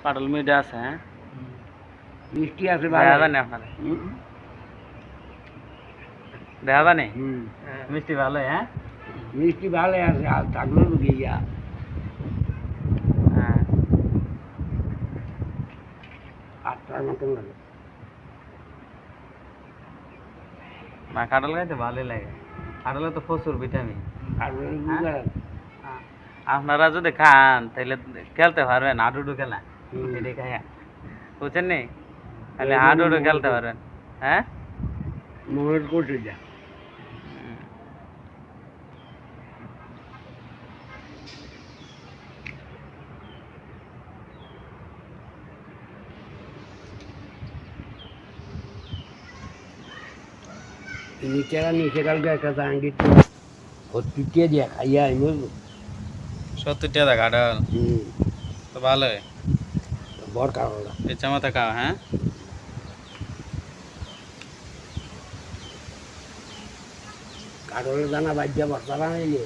কাটল মিঠা আছে, হ্যাঁ মিষ্টি আছে দেখা ভালো। জানি আপনার দেখা জানি হুম, মিষ্টি ভালো, হ্যাঁ মিষ্টি ভালো আছে, আর থাকলো ঢুকে গিয়া হ্যাঁ 8টার মতন লাগে। না কাঁঠাল খাইতে ভালোই লাগে, কাঁঠালে তো প্রচুর ভিটামিন। আর হ্যাঁ? আপনারা যদি খান তাহলে খেলতে পারবেন হাডুডু খেলা, হুম। এটাই খায় বুঝছেন নি, তাহলে এই হাডুডু জন্য খেলতে পারবেন। হ্যাঁ মনের করছে যা নিচে কালকে একটা জাঙ্গি হচ্ছে দিয়া খাইয়া আইব। 70 টাকা কাঁঠাল তো ভালোই, বর কারণটা ইচ্ছা মতো খাও। হ্যাঁ কারণের দানা বাজ্যা বস্তা বানাইলে